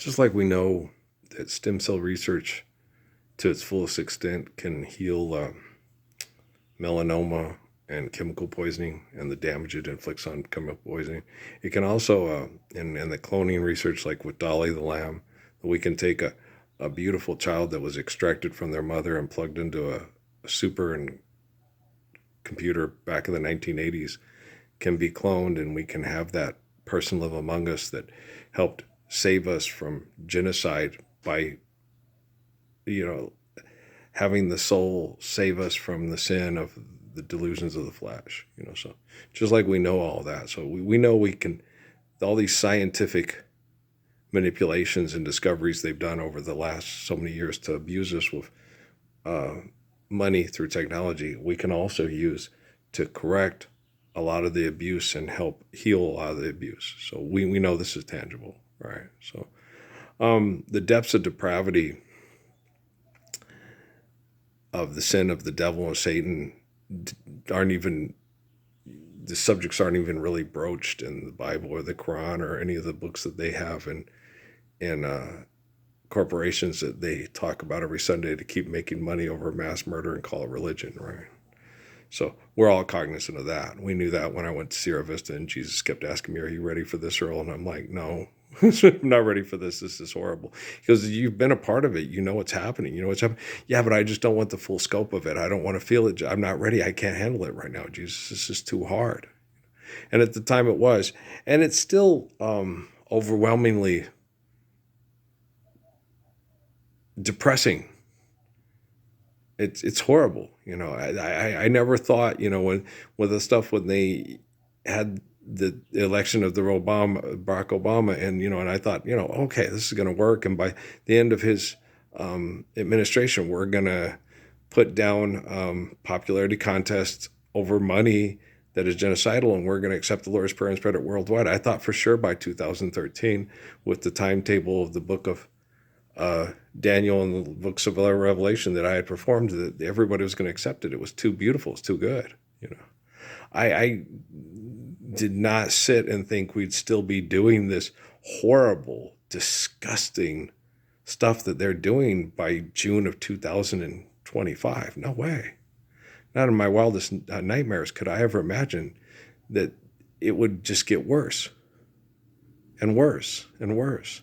Just like we know that stem cell research to its fullest extent can heal melanoma and chemical poisoning and the damage it inflicts on chemical poisoning. It can also, in the cloning research, like with Dolly the lamb, we can take a beautiful child that was extracted from their mother and plugged into a super and computer back in the 1980s, can be cloned, and we can have that person live among us that helped save us from genocide by, you know, having the soul save us from the sin of the delusions of the flesh, so just like we know all that. So we know we can, all these scientific manipulations and discoveries they've done over the last so many years to abuse us with uh, money through technology, we can also use to correct a lot of the abuse and help heal a lot of the abuse. So we know this is tangible, right? So the depths of depravity of the sin of the devil and Satan aren't even, the subjects aren't even really broached in the Bible or the Quran or any of the books that they have in corporations that they talk about every Sunday to keep making money over mass murder and call it religion, right? So we're all cognizant of that. We knew that when I went to Sierra Vista and Jesus kept asking me, "Are you ready for this, Earl?" And I'm like, "No, I'm not ready for this. This is horrible." Because you've been a part of it. You know what's happening. You know what's happening. Yeah, but I just don't want the full scope of it. I don't want to feel it. I'm not ready. I can't handle it right now, Jesus. This is too hard. And at the time it was. And it's still overwhelmingly depressing. It's horrible. I never thought, when with the stuff when they had the election of Barack Obama, and I thought, okay, this is going to work. And by the end of his administration, we're going to put down popularity contests over money that is genocidal, and we're going to accept the Lord's Prayer and spread it worldwide. I thought for sure by 2013, with the timetable of the book of Daniel and the books of Revelation that I had performed, that everybody was going to accept it. It was too beautiful. It's too good. I did not sit and think we'd still be doing this horrible, disgusting stuff that they're doing by June of 2025. No way. Not in my wildest nightmares could I ever imagine that it would just get worse and worse and worse.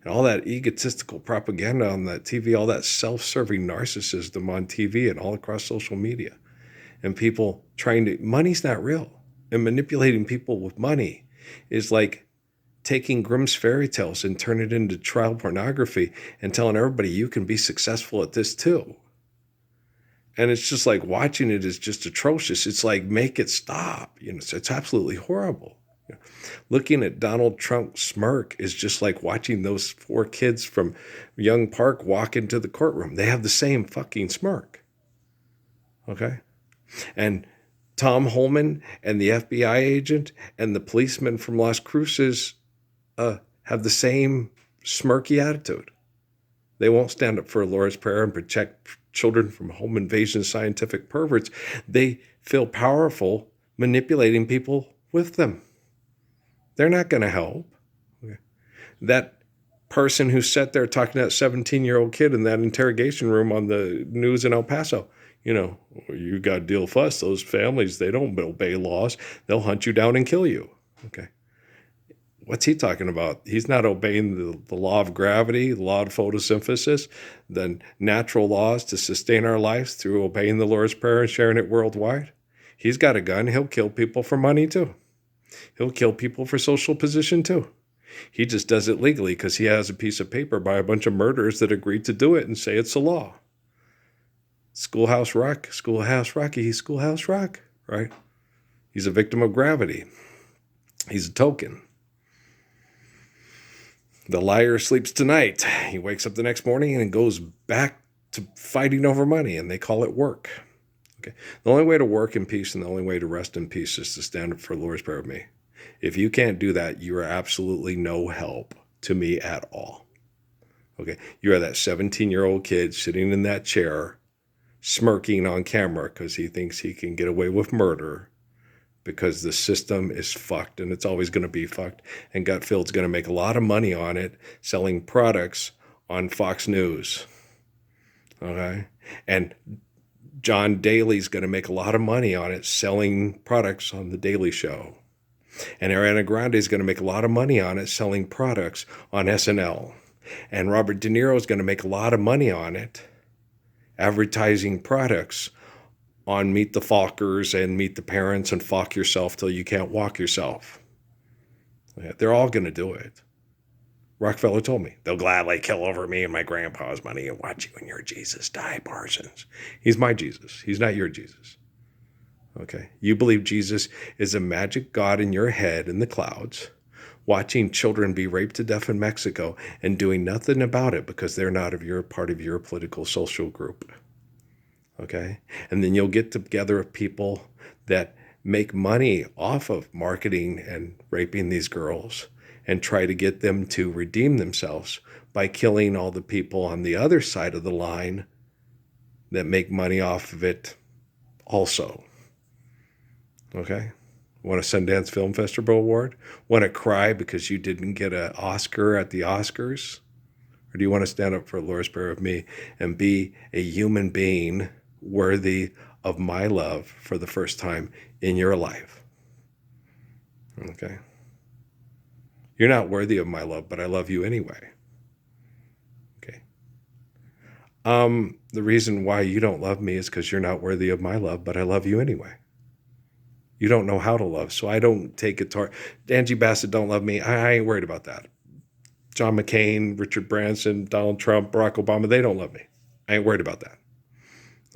And all that egotistical propaganda on that TV, all that self-serving narcissism on TV and all across social media, and people trying to, money's not real. And manipulating people with money is like taking Grimm's fairy tales and turn it into child pornography and telling everybody you can be successful at this too. And it's just like watching it is just atrocious. It's like, make it stop. It's absolutely horrible. Looking at Donald Trump smirk is just like watching those 4 kids from Young Park walk into the courtroom. They have the same fucking smirk. Okay? And Tom Holman and the FBI agent and the policeman from Las Cruces have the same smirky attitude. They won't stand up for a Lord's Prayer and protect children from home invasion scientific perverts. They feel powerful manipulating people with them. They're not going to help. Okay. That person who sat there talking to that 17-year-old kid in that interrogation room on the news in El Paso, you got to deal with us. Those families, they don't obey laws. They'll hunt you down and kill you. Okay. What's he talking about? He's not obeying the law of gravity, the law of photosynthesis, the natural laws to sustain our lives through obeying the Lord's Prayer and sharing it worldwide. He's got a gun. He'll kill people for money too. He'll kill people for social position too. He just does it legally because he has a piece of paper by a bunch of murderers that agreed to do it and say it's a law. Schoolhouse Rock, Schoolhouse Rocky, Schoolhouse Rock, right? He's a victim of gravity. He's a token. The liar sleeps tonight. He wakes up the next morning and goes back to fighting over money, and they call it work. Okay. The only way to work in peace and the only way to rest in peace is to stand up for the Lord's Prayer with me. If you can't do that, you are absolutely no help to me at all. Okay. You are that 17-year-old kid sitting in that chair, smirking on camera because he thinks he can get away with murder, because the system is fucked and it's always going to be fucked. And Gutfeld's going to make a lot of money on it selling products on Fox News. Okay. And John Daly's going to make a lot of money on it selling products on The Daily Show. And Ariana Grande is going to make a lot of money on it selling products on SNL. And Robert De Niro is going to make a lot of money on it advertising products on Meet the Fockers and Meet the Parents and Fock Yourself Till You Can't Walk Yourself. Yeah, they're all going to do it. Rockefeller told me, they'll gladly kill over me and my grandpa's money and watch you and your Jesus die, Parsons. He's my Jesus. He's not your Jesus. Okay. You believe Jesus is a magic God in your head in the clouds, watching children be raped to death in Mexico and doing nothing about it because they're not part of your political social group. Okay. And then you'll get together people that make money off of marketing and raping these girls and try to get them to redeem themselves by killing all the people on the other side of the line that make money off of it also. Okay? Want a Sundance Film Festival award? Want to cry because you didn't get an Oscar at the Oscars? Or do you want to stand up for Lord's Prayer of me and be a human being worthy of my love for the first time in your life? Okay? You're not worthy of my love, but I love you anyway. Okay. The reason why you don't love me is because you're not worthy of my love, but I love you anyway. You don't know how to love, so I don't take it to Angie Bassett don't love me. I ain't worried about that. John McCain, Richard Branson, Donald Trump, Barack Obama, they don't love me. I ain't worried about that.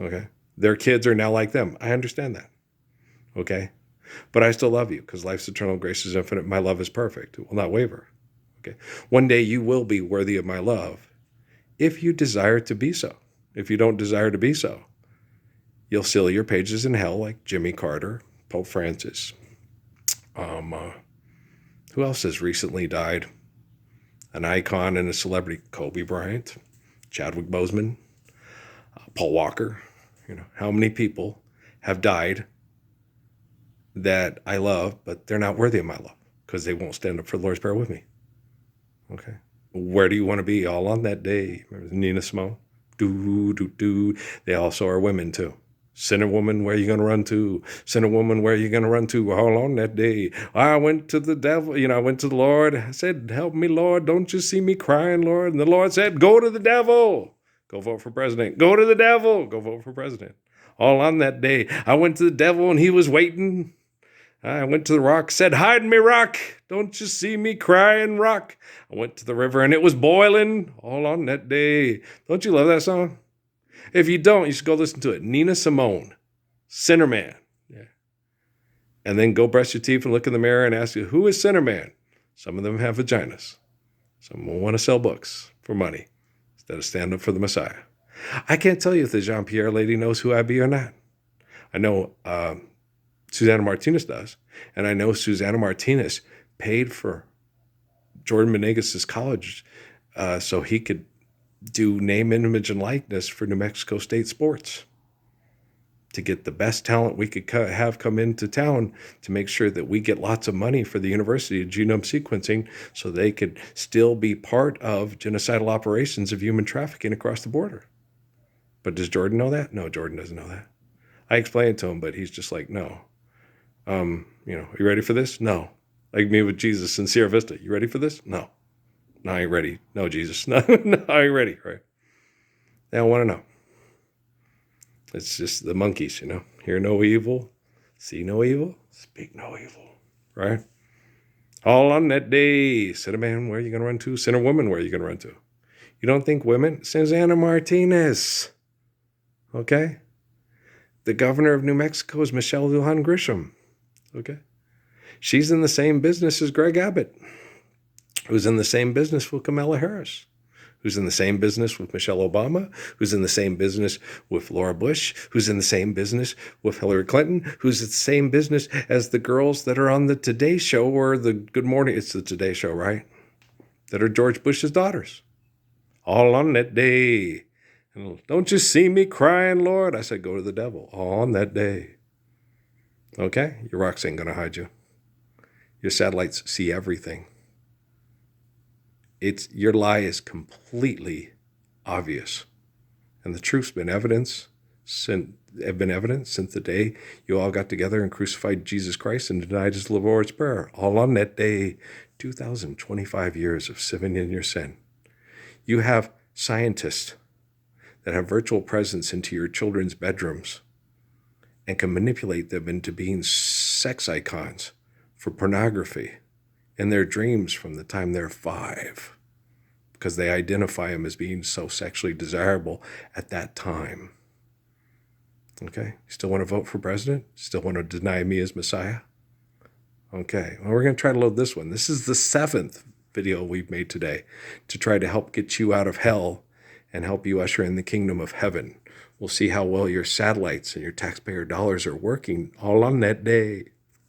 Okay? Their kids are now like them. I understand that. Okay? But I still love you because life's eternal, grace is infinite. My love is perfect. It will not waver. Okay? One day you will be worthy of my love if you desire to be so. If you don't desire to be so, you'll seal your pages in hell like Jimmy Carter, Pope Francis. Who else has recently died? An icon and a celebrity, Kobe Bryant, Chadwick Boseman, Paul Walker. You know, how many people have died that I love, but they're not worthy of my love because they won't stand up for the Lord's Prayer with me. Okay. Where do you want to be? All on that day. Remember Nina Simone? Do, do, do. They also are women too. Sinnerwoman, where are you going to run to? Sinnerwoman, where are you going to run to? All on that day. I went to the devil, I went to the Lord. I said, help me, Lord. Don't you see me crying, Lord? And the Lord said, go to the devil. Go vote for president. Go to the devil. Go vote for president. All on that day. I went to the devil and he was waiting. I went to the rock, said, hide me, rock. Don't you see me crying, rock? I went to the river and it was boiling all on that day. Don't you love that song? If you don't, you should go listen to it. Nina Simone, Sinnerman. Yeah. And then go brush your teeth and look in the mirror and ask you, who is Sinnerman? Some of them have vaginas. Some will want to sell books for money instead of stand up for the Messiah. I can't tell you if the Jean-Pierre lady knows who I be or not. I know Susanna Martinez does. And I know Susanna Martinez paid for Jordan Menegas' college so he could do name, image, and likeness for New Mexico State sports to get the best talent we could have come into town to make sure that we get lots of money for the University of Genome Sequencing so they could still be part of genocidal operations of human trafficking across the border. But does Jordan know that? No, Jordan doesn't know that. I explained it to him, but he's just like, no. Are you ready for this? No. Like me with Jesus in Sierra Vista. You ready for this? No. No, I ain't ready. No, Jesus. No, no, I ain't ready. Right? They don't want to know. It's just the monkeys, Hear no evil, see no evil, speak no evil. Right? All on that day. Sinnerman, where are you going to run to? Sinnerwoman, where are you going to run to? You don't think women? Susanna Martinez. Okay? The governor of New Mexico is Michelle Lujan Grisham. Okay? She's in the same business as Greg Abbott, who's in the same business with Kamala Harris, who's in the same business with Michelle Obama, who's in the same business with Laura Bush, who's in the same business with Hillary Clinton, who's in the same business as the girls that are on the Today Show or the Good Morning, it's the Today Show, right? That are George Bush's daughters. All on that day. And don't you see me crying, Lord? I said, go to the devil. All on that day. Okay? Your rocks ain't going to hide you. Your satellites see everything. Your lie is completely obvious. And the truth's been evident since the day you all got together and crucified Jesus Christ and denied his Lord's Prayer, all on that day, 2,025 years of living in your sin. You have scientists that have virtual presence into your children's bedrooms and can manipulate them into being sex icons for pornography in their dreams from the time they're 5, because they identify them as being so sexually desirable at that time. Okay? Still want to vote for president? Still want to deny me as Messiah? Okay, well, we're going to try to load this one. This is the 7th video we've made today to try to help get you out of hell and help you usher in the kingdom of heaven. We'll see how well your satellites and your taxpayer dollars are working all on that day.